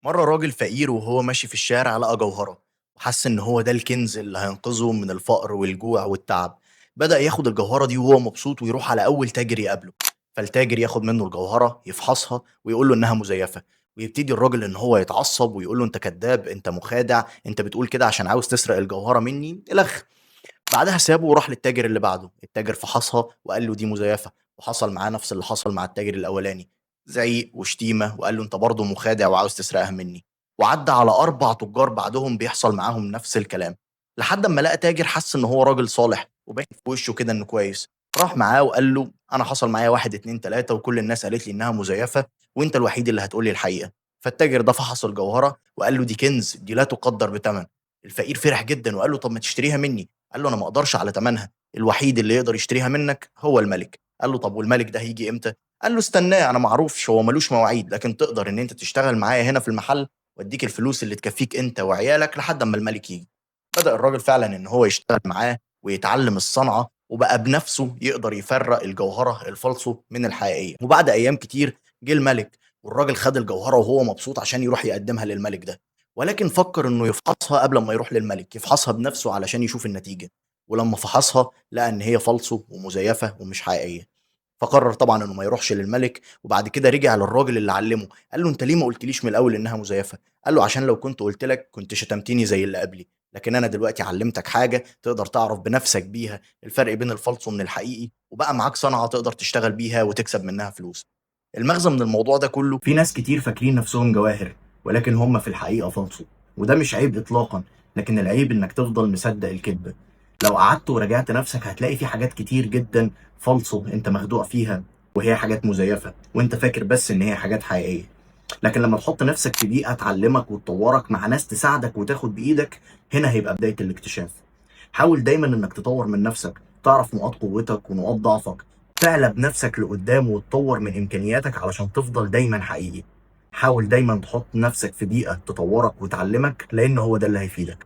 مرة راجل فقير وهو ماشي في الشارع لقى جوهرة، وحس إن هو ده الكنز اللي هينقذه من الفقر والجوع والتعب. بدأ ياخد الجوهرة دي وهو مبسوط ويروح على أول تاجر يقابله. فالتاجر ياخد منه الجوهرة يفحصها ويقول له إنها مزيفة. ويبتدي الراجل إن هو يتعصب ويقول له: أنت كذاب، أنت مخادع، أنت بتقول كده عشان عاوز تسرق الجوهرة مني إلخ. بعدها سابه وراح للتاجر اللي بعده. التاجر فحصها وقال له: دي مزيفة. وحصل معاه نفس اللي حصل مع التاجر الأولاني. زعيق وشتيمة وقال له: أنت برضه مخادع وعاوز تسرقها مني. وعدى على 4 تجار بعدهم بيحصل معاهم نفس الكلام. لحد أما لقى تاجر حس إن هو راجل صالح وباين في وشه كده إنه كويس. راح معاه وقال له: أنا حصل معايا واحد اتنين تلاتة وكل الناس قالت لي إنها مزيفة، وأنت الوحيد اللي هتقولي الحقيقة. فالتاجر ده فحص الجوهرة وقال له: دي كنز، دي لا تقدر بثمن. الفقير فرح جدا وقال له: طب ما تشتريها مني. قال له: انا ما اقدرش على تمنها، الوحيد اللي يقدر يشتريها منك هو الملك. قال له: طب والملك ده هيجي امتى؟ قال له: استناه، انا معروفش، هو ملوش مواعيد، لكن تقدر ان انت تشتغل معايا هنا في المحل واديك الفلوس اللي تكفيك انت وعيالك لحد اما الملك يجي. بدأ الراجل فعلا ان هو يشتغل معاه ويتعلم الصنعة، وبقى بنفسه يقدر يفرق الجوهرة الفالصو من الحقيقية. وبعد ايام كتير جه الملك، والراجل خد الجوهرة وهو مبسوط عشان يروح يقدمها للملك ده. ولكن فكر انه يفحصها قبل ما يروح للملك، يفحصها بنفسه علشان يشوف النتيجة. ولما فحصها لقى ان هي فالصو ومزيفة ومش حقيقية. فقرر طبعا انه ما يروحش للملك. وبعد كده رجع للراجل اللي علمه، قال له: انت ليه ما قلتليش من الاول انها مزيفة؟ قال له: عشان لو كنت قلت لك كنت شتمتني زي اللي قبلي، لكن انا دلوقتي علمتك حاجة تقدر تعرف بنفسك بيها الفرق بين الفالصو من الحقيقي، وبقى معاك صنعة تقدر تشتغل بيها وتكسب منها فلوس. المغزى من الموضوع ده كله: في ناس كتير فاكرين نفسهم جواهر، ولكن هم في الحقيقة فالصو. وده مش عيب إطلاقا، لكن العيب إنك تفضل مصدق الكذب. لو قعدت وراجعت نفسك هتلاقي في حاجات كتير جدا فالصو انت مخدوع فيها، وهي حاجات مزيفة وانت فاكر بس ان هي حاجات حقيقية. لكن لما تحط نفسك في بيئة تعلمك وتطورك مع ناس تساعدك وتاخد بإيدك، هنا هيبقى بداية الاكتشاف. حاول دايما انك تطور من نفسك، تعرف نقاط قوتك ونقاط ضعفك، تعلى بنفسك لقدام وتطور من امكانياتك علشان تفضل دايما حقيقي. حاول دايما تحط نفسك في بيئة تطورك وتعلمك، لان هو ده اللي هيفيدك.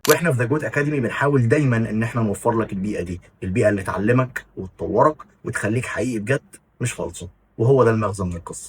واحنا في ذا جود اكاديمي بنحاول دايما ان احنا نوفر لك البيئة دي، البيئة اللي تعلمك وتطورك وتخليك حقيقي بجد، مش فالصو. وهو ده المغزى من القصة.